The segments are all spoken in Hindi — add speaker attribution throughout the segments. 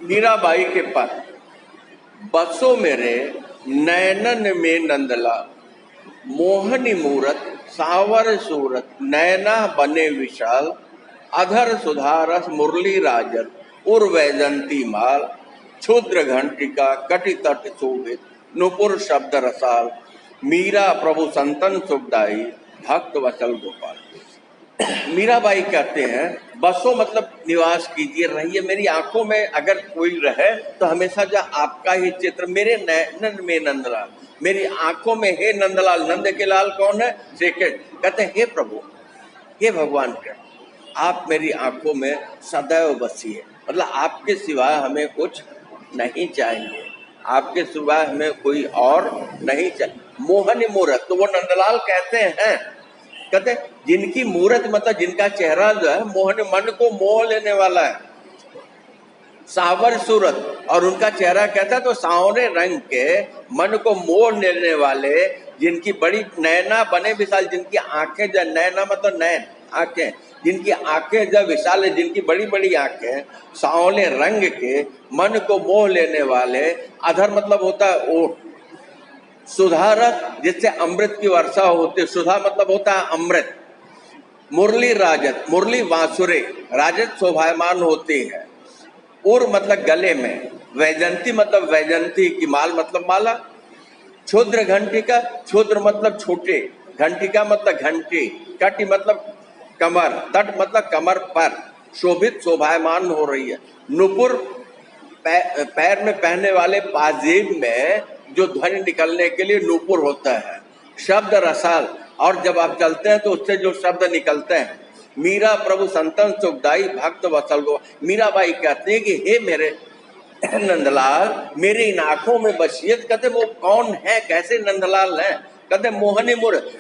Speaker 1: मीराबाई के पद। बसो मेरे नैनन में नंदला, मोहनी मूरत सावर सूरत, नैना बने विशाल, अधर सुधारस मुरली राजन, उर्वैजंती माल, क्षुद्र घंटिका कटि तट शोभित, नुपुर शब्द रसाल, मीरा प्रभु संतन सुखदाई, भक्त वसल गोपाल। मीराबाई कहते हैं बसो मतलब निवास कीजिए, रहिए मेरी आंखों में, अगर कोई रहे तो हमेशा जो आपका ही चित्र, मेरे नैनन में नंदलाल, मेरी आंखों में हे नंदलाल। नंद के लाल कौन है? श्री कृष्ण। कहते हैं हे प्रभु, हे भगवान कृष्ण, आप मेरी आंखों में सदैव बसिए, मतलब आपके सिवाय हमें कुछ नहीं चाहिए, आपके सिवाय हमें कोई और नहीं चाहिए। मोहन मूरत, तो वो नंदलाल कहते हैं, कहते जिनकी मूरत मतलब जिनका चेहरा जो है मोहन, मन को मोह लेने वाला है, सावर सूरत, और उनका चेहरा कहता है तो सांवरे रंग के, मन को मोह लेने वाले, जिनकी बड़ी नैना बने विशाल, जिनकी आंखें जो, नैना मतलब नैन आंखें, जिनकी आंखें जो विशाल है, जिनकी बड़ी बड़ी आंखें, सांवले रंग के, मन को मोह लेने वाले, अधर मतलब होता है ओठ, सुधारस जिससे अमृत की वर्षा होती है, सुधा मतलब होता है अमृत, मुरली राजत, मुरली बांसुरे, राजत शोभायमान होती है, उर मतलब गले में, वैजंती मतलब वैजंती की माल मतलब माला, क्षुद्र घंटिका, क्षुद्र मतलब छोटे, घंटिका मतलब घंटी, कटि मतलब कमर, तट मतलब कमर पर, शोभित शोभायमान हो रही है, नुपुर पैर में पहनने वाले, पाजेब में जो ध्वनि निकलने के लिए नुपुर होता है, शब्द रसाल, और जब आप चलते हैं तो उससे जो शब्द निकलते हैं, मीरा प्रभु संतन सुखदाई भक्त वत्सल गो। मीराबाई कहते हैं कि हे मेरे नंदलाल, मेरी इन आंखों में बसियत। कहते वो कौन है, कैसे नंदलाल है? कहते मोहनी मूरत,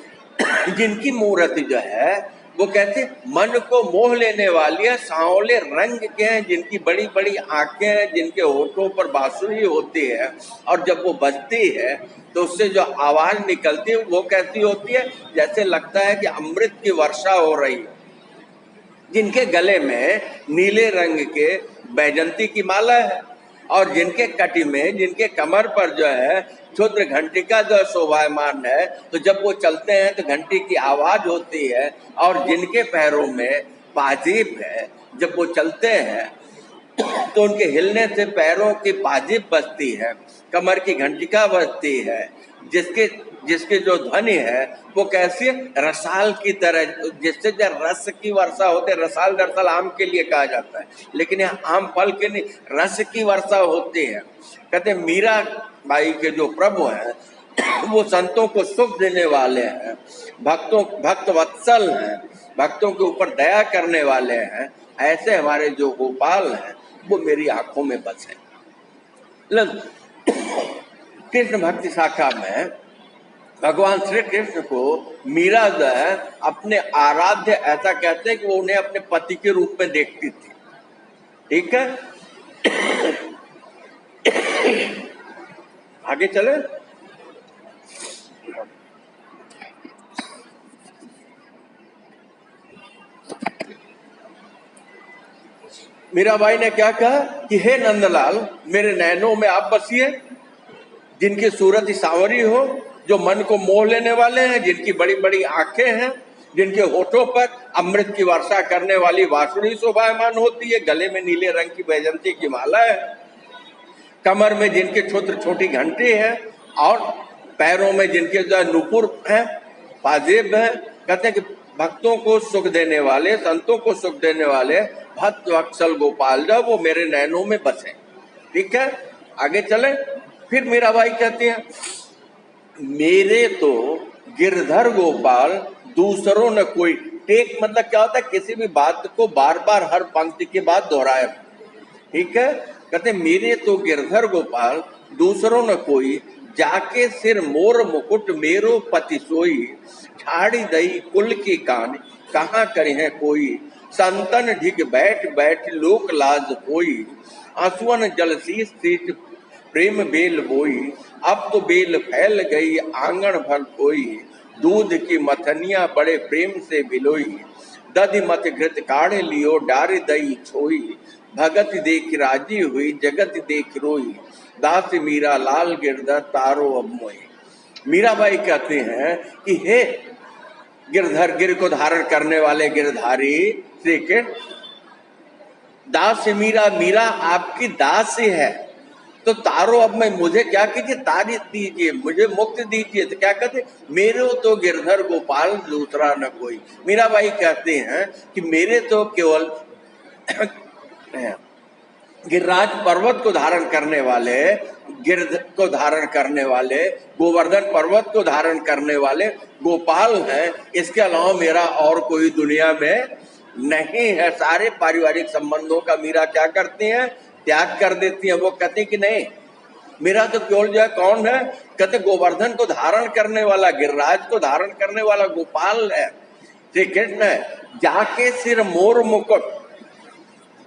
Speaker 1: जिनकी मूरत जो है वो कहते मन को मोह लेने वाली है, सांवले रंग के हैं, जिनकी बड़ी बड़ी आंखें हैं, जिनके होठों पर बांसुरी होती है, और जब वो बजती है तो उससे जो आवाज निकलती है वो कैसी होती है, जैसे लगता है कि अमृत की वर्षा हो रही है, जिनके गले में नीले रंग के बैजंती की माला है, और जिनके कटी में, जिनके कमर पर जो है क्षुद्र घंटिका जो शोभायमान है, तो जब वो चलते हैं तो घंटी की आवाज होती है, और जिनके पैरों में पाजेब है, जब वो चलते हैं तो उनके हिलने से पैरों की पाजेब बजती है, कमर की घंटिका बजती है, जिसके जो ध्वनि है वो कैसी है, रसाल की तरह, जिससे जो रस की वर्षा होती है। रसाल दरअसल आम के लिए कहा जाता है, लेकिन यहाँ आम फल के नहीं, रस की वर्षा होती है। कहते मीरा बाई के जो प्रभु हैं वो संतों को सुख देने वाले हैं, भक्त वत्सल हैं, भक्तों के ऊपर दया करने वाले हैं, ऐसे हमारे जो गोपाल हैं वो मेरी आंखों में बसे। कृष्ण भक्ति शाखा में भगवान श्री कृष्ण को मीरा जो है अपने आराध्य, ऐसा कहते हैं कि वो उन्हें अपने पति के रूप में देखती थी। ठीक है, आगे चले। मीराबाई ने क्या कहा कि हे नंदलाल, मेरे नैनों में आप बसिए, जिनकी सूरत ही सांवरी हो, जो मन को मोह लेने वाले हैं, जिनकी बड़ी बड़ी आंखें हैं, जिनके होठों पर अमृत की वर्षा करने वाली बांसुरी शोभायमान होती है, गले में नीले रंग की वैजंती की माला है, कमर में जिनके छोटी घंटी है, और पैरों में जिनके जो नुपुर है, पाजेब है। कहते हैं कि भक्तों को सुख देने वाले, संतों को सुख देने वाले भक्त वत्सल गोपाल जो वो मेरे नैनों में बसे। ठीक है, आगे चले। फिर मीराबाई कहती हैं मेरे तो गिरधर गोपाल दूसरों न कोई। टेक मतलब क्या होता है, किसी भी बात को बार बार हर पंक्ति के बाद दोहराए। ठीक है, कहते मेरे तो गिरधर गोपाल दूसरों न कोई, जाके सिर मोर मुकुट मेरो पति सोई, ठाड़ी दई कुल की कान कहाँ करे है कोई, संतन ढिग बैठ बैठ लोक लाज होई, आंसुअन जल शीश सीट प्रेम बेल बोई, अब तो बेल फैल गई आंगन भर कोई, दूध की मथनिया बड़े प्रेम से बिलोई, दधि मत घृत काढ़े लियो डारी दई छोई, भगत देख राजी हुई, जगत देख रोई, दास मीरा लाल गिरधर तारो अब मोई। मीराबाई कहते हैं कि हे गिरधर, गिर को धारण करने वाले गिरधारी श्री कृष्ण, दास मीरा, मीरा आपकी दास है, तो तारो अब मैं, मुझे क्या कीजिए, तारी दीजिए, मुझे मुक्ति दीजिए। तो क्या कहते, मेरे तो गिरधर गोपाल दूसरा न कोई। मीराबाई कहते हैं कि मेरे तो केवल गिरिराज पर्वत को धारण करने वाले, गिरध को धारण करने वाले, गोवर्धन पर्वत को धारण करने वाले गोपाल हैं, इसके अलावा मेरा और कोई दुनिया में नहीं है। सारे पारिवारिक संबंधों का मीरा क्या करती हैं, त्याग कर देती हैं। वो कहती कि नहीं, मेरा तो केवल जो है कौन है, कहते गोवर्धन को धारण करने वाला, गिरिराज को धारण करने वाला गोपाल है, श्री कृष्ण है। जाके सिर मोर मुकुट,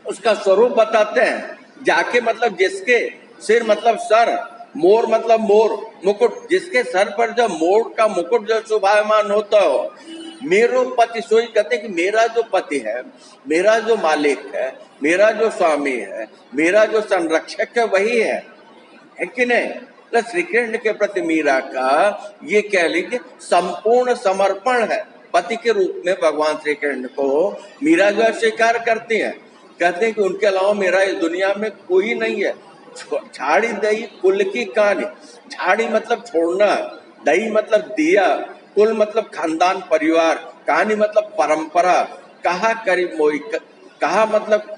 Speaker 1: उसका स्वरूप बताते हैं। जाके मतलब जिसके, सिर मतलब सर, मोर मतलब मोर, मुकुट जिसके सर पर जब मोर का मुकुट जो शोभायमान होता हो, मेरो पति सोई, कहते कि मेरा जो पति है, मेरा जो मालिक है, मेरा जो स्वामी है, मेरा जो संरक्षक है, वही है कि नहीं। तो श्री कृष्ण के प्रति मीरा का ये कह लीजिए संपूर्ण समर्पण है। पति के रूप में भगवान श्री कृष्ण को मीरा जो स्वीकार करती हैं, कहते हैं कि उनके अलावा मेरा इस दुनिया में कोई नहीं है। छाड़ी दही कुल की कहानी, छाड़ी मतलब छोड़ना, दही मतलब दिया, कुल मतलब खानदान परिवार, कहानी मतलब परंपरा, कहा करी मोई, कहा मतलब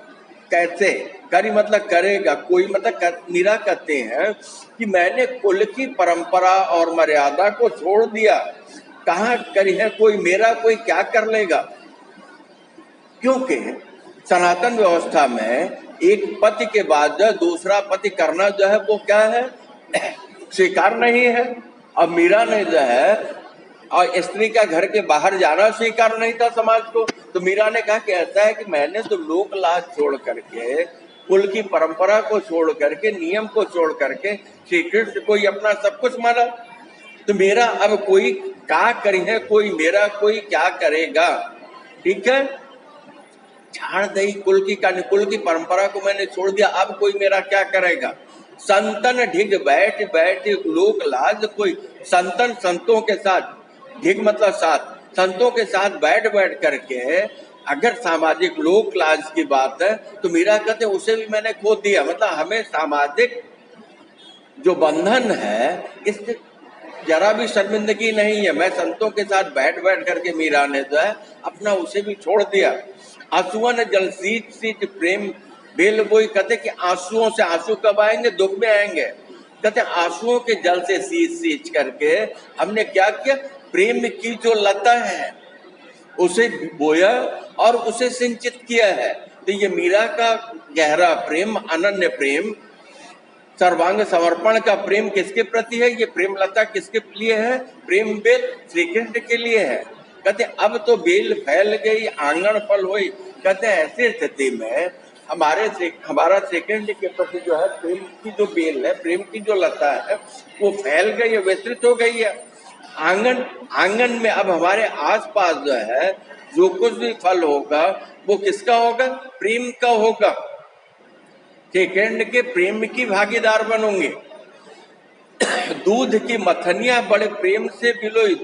Speaker 1: कैसे, करी मतलब करेगा, कोई मतलब मीरा कहते हैं कि मैंने कुल की परंपरा और मर्यादा को छोड़ दिया, कहाँ करी है कोई, मेरा कोई क्या कर लेगा। क्योंकि सनातन व्यवस्था में एक पति के बाद जो दूसरा पति करना जो है वो क्या है, स्वीकार नहीं है। अब मीरा ने जो है और स्त्री का घर के बाहर जाना स्वीकार नहीं था समाज को, तो मीरा ने कहा कि ऐसा है कि मैंने तो लोक लाज छोड़ करके, कुल की परंपरा को छोड़ करके, नियम को छोड़ करके श्री कृष्ण को ही अपना सब कुछ माना, तो मेरा अब कोई क्या करी है, कोई मेरा कोई क्या करेगा। ठीक है, छाड़ दई कुल की कहानी, कुल की परंपरा को मैंने छोड़ दिया, अब कोई मेरा क्या करेगा। संतन ढिग बैठ बैठ लोक लाज कोई, संतन संतों के साथ, ढिग मतलब साथ, संतों के साथ बैठ बैठ करके अगर सामाजिक लोक लाज की बात है तो मीरा कहते उसे भी मैंने खो दिया। मतलब हमें सामाजिक जो बंधन है इससे जरा भी शर्मिंदगी नहीं है। मैं संतों के साथ बैठ बैठ करके मीरा ने जो है अपना उसे भी छोड़ दिया। आंसुअन जल सींच सींच प्रेम बेल बोई, कहते कि आंसुओं से, आंसू कब आएंगे, दुख में आएंगे, कहते आंसुओं के जल से सींच सींच करके हमने क्या किया, प्रेम की जो लता है उसे बोया और उसे सिंचित किया है। तो ये मीरा का गहरा प्रेम, अनन्य प्रेम, सर्वांग समर्पण का प्रेम किसके प्रति है, ये प्रेम लता किसके लिए है, प्रेम बेल श्री कृष्ण के लिए है। कहते अब तो बेल फैल गई आंगन फल हुई, कहते ऐसी स्थिति में हमारा श्री कृष्ण के प्रति जो है प्रेम की जो बेल है, प्रेम की जो लता है वो फैल गई है, विस्तृत हो गई है। आंगन में अब हमारे आसपास जो है जो कुछ भी फल होगा वो किसका होगा, प्रेम का होगा। श्री कृष्ण के प्रेम की भागीदार बनोगे। दूध की मथनिया बड़े प्रेम से पिलोई,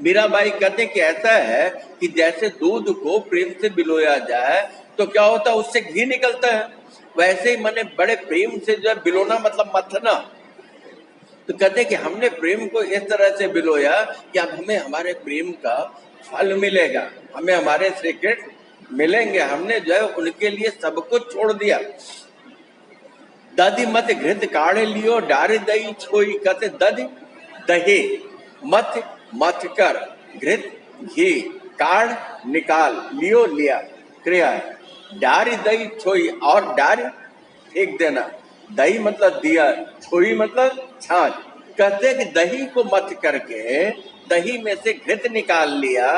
Speaker 1: मीराबाई कहते कि ऐसा है कि जैसे दूध को प्रेम से बिलोया जाए तो क्या होता है, उससे घी निकलता है, वैसे ही मैंने बड़े प्रेम से जो है बिलोना मतलब मथना। तो कहते कि हमने प्रेम को इस तरह से बिलोया कि अब हमें हमारे प्रेम का फल मिलेगा, हमें हमारे श्री कृष्ण मिलेंगे। हमने जो है उनके लिए सब कुछ छोड़ दिया। दधि मत घृत काढ़े लियो डारे दही छोई, कहते दधि दही, मत मथ कर, घृत घी, काढ़ निकाल, लियो लिया, क्रिया है, डारी दही छोई, और डार फेंक देना, दही मतलब दिया, छोई मतलब छाछ। कहते कि दही को मथ करके दही में से घृत निकाल लिया,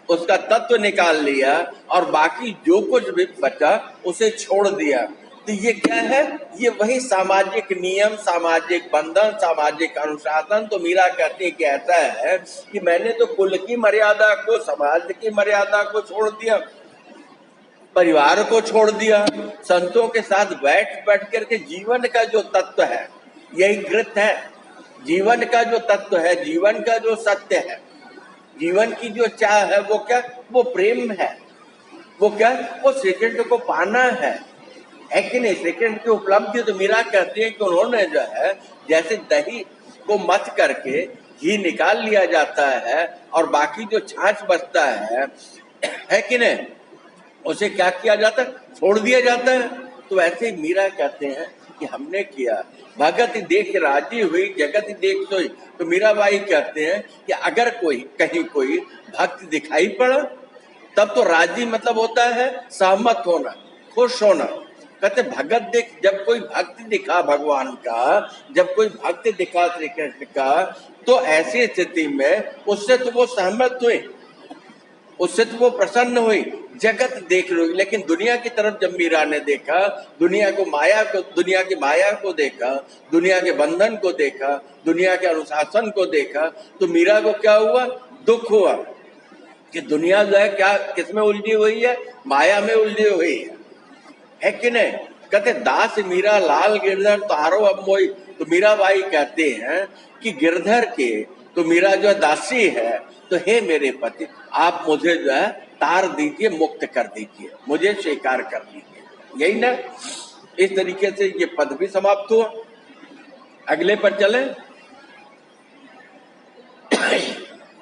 Speaker 1: उसका तत्व निकाल लिया और बाकी जो कुछ भी बचा उसे छोड़ दिया। तो ये क्या है, ये वही सामाजिक नियम, सामाजिक बंधन, सामाजिक अनुशासन। तो मीरा कहती है कि ऐसा है कि मैंने तो कुल की मर्यादा को, समाज की मर्यादा को छोड़ दिया, परिवार को छोड़ दिया, संतों के साथ बैठ बैठ करके जीवन का जो तत्व है, यही कृत है। जीवन का जो तत्व है, जीवन का जो सत्य है, जीवन की जो चाह है, वो क्या? वो प्रेम है। वो क्या? वो श्री कृष्ण को पाना है कि नहीं? श्री कृष्ण की उपलब्धि तो मीरा कहती है कि उन्होंने जो है, जैसे दही को मथ करके घी निकाल लिया जाता है और बाकी जो छाछ बचता है कि नहीं, उसे क्या किया जाता है? छोड़ दिया जाता है। तो ऐसे ही मीरा कहते हैं कि हमने किया, भगत देख राजी हुई, जगत देख सोई। तो मीराबाई कहते हैं कि अगर कोई कहीं कोई भक्त दिखाई पड़ा, तब तो राजी मतलब होता है सहमत होना, खुश होना। कहते भगत देख, जब कोई भक्त दिखा भगवान का, जब कोई भक्त दिखा श्री कृष्ण का, तो ऐसी स्थिति में उससे तो वो सहमत हुई, उससे तो वो प्रसन्न हुई, जगत देख रही। लेकिन दुनिया की तरफ जब मीरा ने देखा, दुनिया को, माया को, दुनिया की माया को देखा, दुनिया के बंधन को देखा, दुनिया के अनुशासन को देखा, तो मीरा को क्या हुआ? दुख हुआ कि दुनिया जो है क्या, किसमें उलझी हुई है? माया में उलझी हुई है कि नहीं? कहते दास मीरा लाल गिरधर तारो अब मोई। तो मीराबाई कहते हैं कि गिरधर के तो मीरा जो दासी है, तो हे मेरे पति, आप मुझे जो है तार दीजिए, मुक्त कर दीजिए, मुझे स्वीकार कर लीजिए। यही ना? इस तरीके से ये पद भी समाप्त हुआ। अगले पर चले।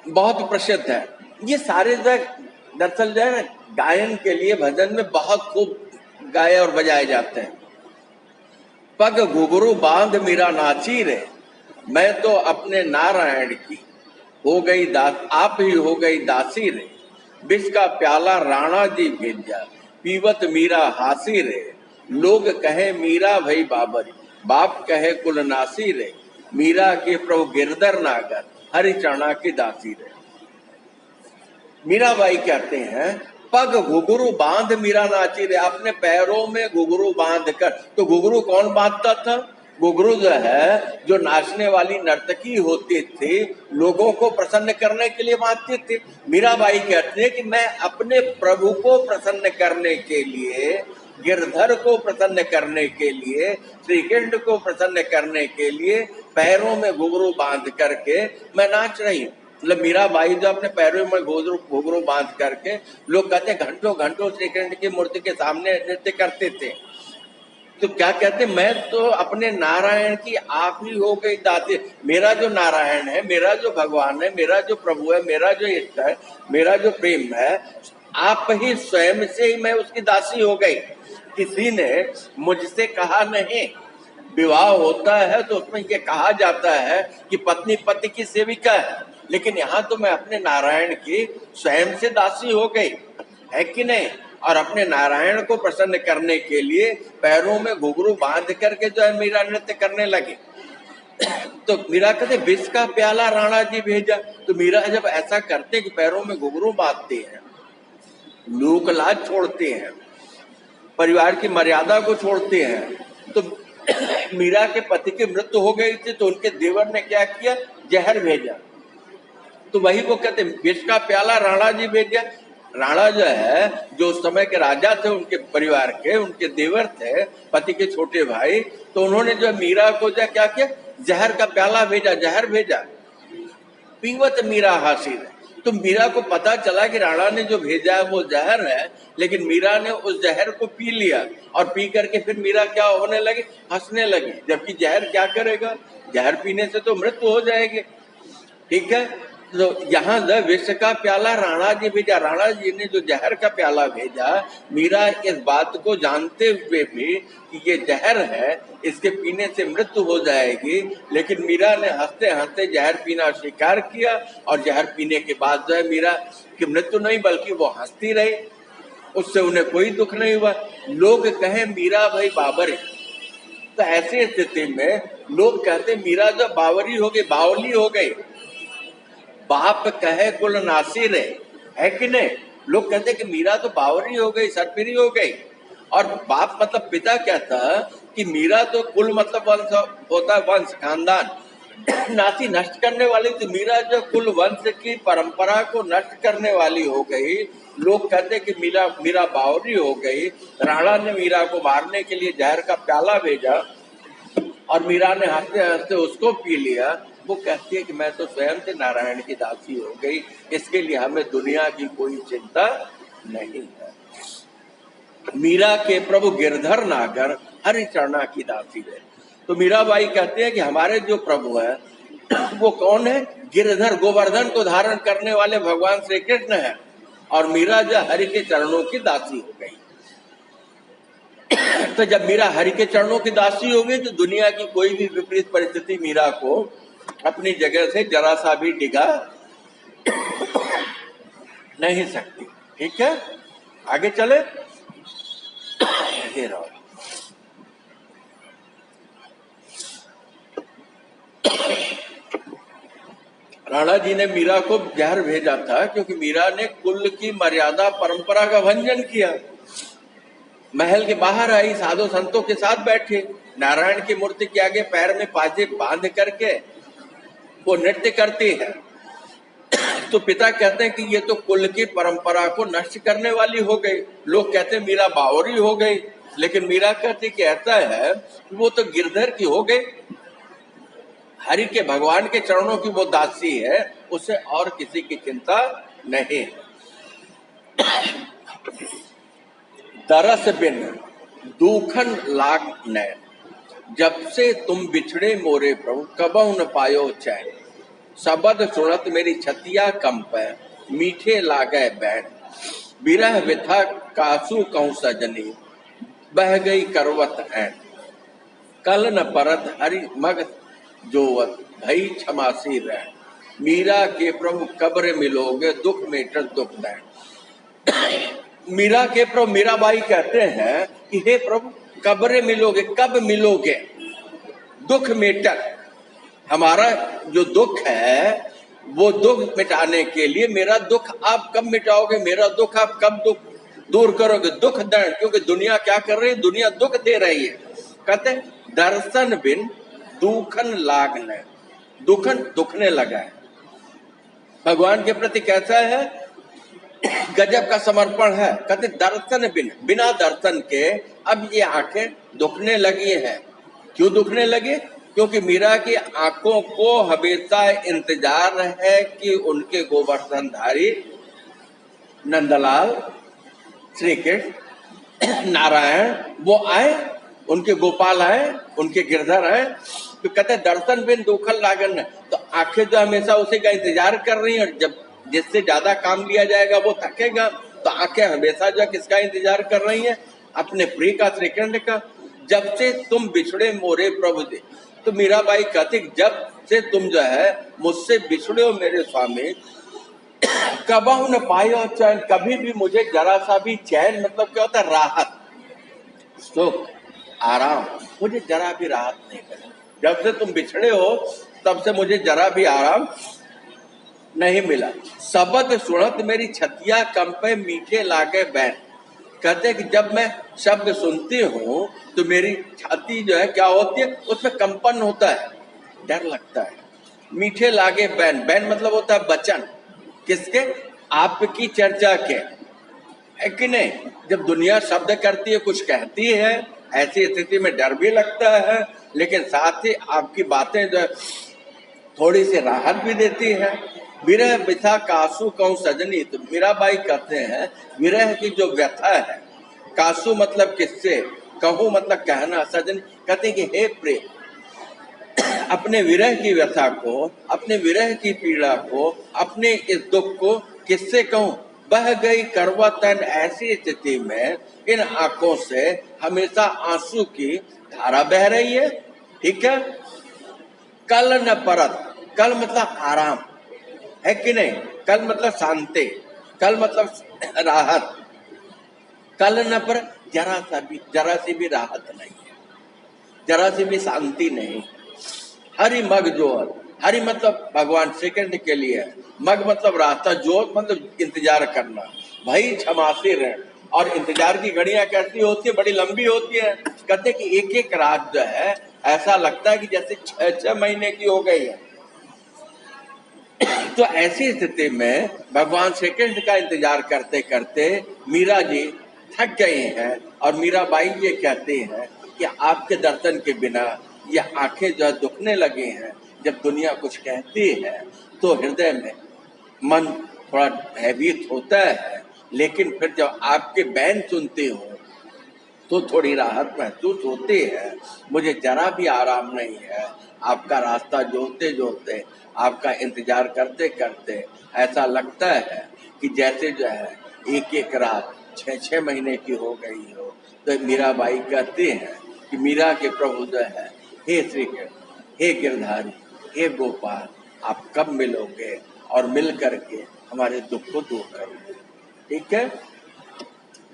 Speaker 1: बहुत प्रसिद्ध है ये सारे दरअसल जो है गायन के लिए भजन में बहुत खूब गाए और बजाए जाते हैं। पग घुघरू बांध मीरा नाची रे, मैं तो अपने नारायण की हो गई दास, आप ही हो गई दासी रे। विष का प्याला राणा जी भेजा, पीवत मीरा हासी रे। लोग कहे मीरा भई बाबरी, बाप कहे कुलनासी रे। मीरा के प्रभु गिरधर नागर, हरि चरणा की दासी रे। मीराबाई कहते हैं पग घुघरू बांध मीरा नाची रे, अपने पैरों में घुघरू बांध कर। तो घुघरू कौन बांधता था? घुघरू जो है, जो नाचने वाली नर्तकी होती थी, लोगों को प्रसन्न करने के लिए बांधती थी। मीराबाई कहती है कि मैं अपने प्रभु को प्रसन्न करने के लिए, गिरधर को प्रसन्न करने के लिए, श्री कृष्ण को प्रसन्न करने के लिए पैरों में घुघरू बांध करके मैं नाच रही हूँ। मतलब मीराबाई जो अपने पैरों में घुघरू बांध करके, लोग कहते घंटों घंटों श्री कृष्ण की मूर्ति के सामने नृत्य करते थे। तो क्या कहते, मैं तो अपने नारायण की आप ही हो गई दासी। मेरा जो नारायण है, मेरा जो भगवान है, मेरा जो प्रभु है, मेरा जो इष्ट है, मेरा जो प्रेम है, आप ही स्वयं से ही मैं उसकी दासी हो गई। किसी ने मुझसे कहा नहीं, विवाह होता है तो उसमें ये कहा जाता है कि पत्नी पति की सेविका है, लेकिन यहाँ तो मैं अपने नारायण की स्वयं से दासी हो गई, है कि नहीं? और अपने नारायण को प्रसन्न करने के लिए पैरों में घुघरू बांध करके जो है मीरा नृत्य करने लगे। तो मीरा कहते विष का प्याला राणा जी भेजा। तो मीरा जब ऐसा करते कि पैरों में घुघरू बांधते हैं, लोक लाज छोड़ते हैं, परिवार की मर्यादा को छोड़ते हैं, तो मीरा के पति की मृत्यु हो गई थी, तो उनके देवर ने क्या किया? जहर भेजा। तो वही को कहते विष का प्याला राणा जी भेजा। राणा जो है, जो उस समय के राजा थे, उनके परिवार के, उनके देवर थे, पति के छोटे भाई, तो उन्होंने जो मीरा को जो क्या किया? जहर का प्याला भेजा, जहर भेजा। पीवत मीरा हासिर। तो मीरा को पता चला कि राणा ने जो भेजा है वो जहर है, लेकिन मीरा ने उस जहर को पी लिया, और पी करके फिर मीरा क्या होने लगी? हंसने लगी। जबकि जहर क्या करेगा? जहर पीने से तो मृत्यु हो जाएगी। ठीक है, तो यहाँ विष का प्याला राणा जी भेजा। राणा जी ने जो जहर का प्याला भेजा, मीरा इस बात को जानते हुए भी कि ये जहर है, इसके पीने से मृत्यु हो जाएगी, लेकिन मीरा ने हंसते हंसते जहर पीना स्वीकार किया, और जहर पीने के बाद जो है मीरा की मृत्यु नहीं बल्कि वो हंसती रही, उससे उन्हें कोई दुख नहीं हुआ। लोग कहे मीरा भाई बाबरी। तो ऐसी स्थिति में लोग कहते मीरा जो बावरी हो गई, बावली हो गई। बाप कहे कुल नासी रे, है कि नहीं? लोग कहते कि मीरा तो बावरी हो गई, सरपिरी हो गई। और बाप मतलब पिता कहता कि मीरा तो कुल मतलब वंश होता है, वंश, खानदान, नाती नष्ट करने वाली, तो मीरा जो कुल वंश की परंपरा को नष्ट करने वाली हो गई। लोग कहते कि मीरा मीरा बावरी हो गई। राणा ने मीरा को मारने के लिए जहर का प्याला भेजा और मीरा ने हंसते हंसते उसको पी लिया। वो कहती है कि मैं तो स्वयं से नारायण की दासी हो गई, इसके लिए हमें दुनिया की कोई चिंता नहीं है। मीरा के प्रभु गिरधर नागर हरिचरणा की दासी है। तो मीराबाई कहते हैं कि हमारे जो प्रभु है वो कौन है? गिरधर, गोवर्धन को धारण करने वाले भगवान श्री कृष्ण है। और मीरा जो हरि के चरणों की दासी हो गई। तो जब मीरा हरि के चरणों की दासी हो गई तो दुनिया की कोई भी विपरीत परिस्थिति मीरा को अपनी जगह से जरा सा भी डिगा नहीं सकती। ठीक है, आगे चले। हे राम, राणा जी ने मीरा को जहर भेजा था क्योंकि मीरा ने कुल की मर्यादा परंपरा का भंजन किया। महल के बाहर आई, साधु संतों के साथ बैठे, नारायण की मूर्ति के आगे पैर में पाजे बांध करके वो नृत्य करती है। तो पिता कहते हैं कि ये तो कुल की परंपरा को नष्ट करने वाली हो गई। लोग कहते हैं मीरा बावरी हो गई, लेकिन मीरा कहती कि ऐसा है वो तो गिरधर की हो गई, हरि के भगवान के चरणों की वो दासी है, उसे और किसी की चिंता नहीं। दरस बिन दूखन लाग नैन, जब से तुम बिछड़े मोरे प्रभु कबहु न पायो चैन। शबद सुनत मेरी छतिया कंपै, मीठे लागे बैन। बिरह विथा कासू कहूं सजनी, बह गई करवत ऐन। कल न परत हरि मग जोवत, भई क्षमासी रह। मीरा के प्रभु कब्र मिलोगे, दुख मेटर दुख दैन। मीरा के प्रभु मीराबाई कहते हैं कि हे प्रभु कब्र मिलोगे, कब मिलोगे? दुख मेटर, हमारा जो दुख है वो दुख मिटाने के लिए मेरा दुख आप कब मिटाओगे, मेरा दुख आप कब दुख दूर करोगे? दुख दर्द, क्योंकि दुनिया क्या कर रही है? दुनिया दुख दे रही है। कहते दर्शन बिन दुखन लागने, दुखन दुखने लगा है। भगवान के प्रति कैसा है? गजब का समर्पण है। कहते दर्शन बिन, बिना दर्शन के अब ये आंखें दुखने लगी हैं। क्यों दुखने लगी? क्योंकि मीरा की आंखों को हमेशा इंतजार है कि उनके गोवर्धनधारी नंदलाल श्री कृष्ण नारायण वो आए, उनके गोपाल आए, उनके गिरधर आए। तो कहते दर्शन बिन दुखन लागन, तो आंखें जो हमेशा उसी का इंतजार कर रही हैं। जब जिससे ज्यादा काम लिया जाएगा वो थकेगा, तो आंखें हमेशा जो किसका इंतजार कर रही हैं? अपने प्रिय का, श्री कृष्ण का। जब से तुम बिछड़े मोरे प्रभु दे, तो मीराबाई कहती जब से तुम जो है मुझसे बिछड़े हो मेरे स्वामी, कबहु न पायो चैन, कभी भी मुझे जरा सा भी चैन, मतलब क्या होता है? राहत, सुख, आराम, मुझे जरा भी राहत नहीं मिला। जब से तुम बिछड़े हो तब से मुझे जरा भी आराम नहीं मिला। शब्द सुनत मेरी छतिया कंपे, मीठे लागे बैन। कहते हैं कि जब मैं शब्द सुनती हूँ तो मेरी छाती जो है क्या होती है? उसमें कंपन होता है, डर लगता है। मीठे लागे बैन, बैन मतलब होता है वचन, किसके? आपकी चर्चा के, है कि नहीं? जब दुनिया शब्द करती है, कुछ कहती है, ऐसी स्थिति में डर भी लगता है, लेकिन साथ ही आपकी बातें जो है थोड़ी सी राहत भी देती है। विरह व्यथा कासू कहूं सजनी, तो मीराबाई कहते हैं विरह की जो व्यथा है, कासू मतलब किससे, कहूं मतलब कहना, सजनी कहते हैं कि हे प्रेम, अपने विरह की व्यथा को, अपने विरह की पीड़ा को, अपने इस दुख को किससे कहूं? बह गई करवतन, ऐसी स्थिति में इन आंखों से हमेशा आंसू की धारा बह रही है। ठीक है। कल न परत, कल मतलब आराम, है कि नहीं? कल मतलब शांति, कल मतलब राहत। कल न पर जरा सी भी राहत नहीं है, जरा सी भी शांति नहीं। हरि मग जोर, हरि मतलब भगवान श्री कृष्ण के लिए, मग मतलब रास्ता, जोत मतलब इंतजार करना। भाई क्षमासी रहे, और इंतजार की घड़ियां कैसी होती है? बड़ी लंबी होती है। कहते कि एक एक रात जो है ऐसा लगता है कि जैसे 6-6 महीने की हो गई है। तो ऐसी स्थिति में भगवान श्री कृष्ण का इंतजार करते करते मीरा जी थक गई हैं और मीराबाई ये कहती हैं कि आपके दर्शन के बिना ये आंखें जो है दुखने लगी हैं। जब दुनिया कुछ कहती है तो हृदय में मन थोड़ा भयभीत होता है, लेकिन फिर जब आपके बैन सुनती हो तो थोड़ी राहत महसूस होती है। मुझे जरा भी आराम नहीं है। आपका रास्ता जोते जोते, आपका इंतजार करते करते ऐसा लगता है कि जैसे जो है एक एक रात 6-6 महीने की हो गई हो। तो मीराबाई कहती हैं कि मीरा के प्रभु जो है, हे श्री कृष्ण, हे गिरधारी, हे गोपाल, आप कब मिलोगे और मिल करके हमारे दुख को दूर करोगे। ठीक है,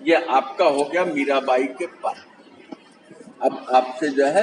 Speaker 1: ये आपका हो गया मीराबाई के पास। अब आपसे जो है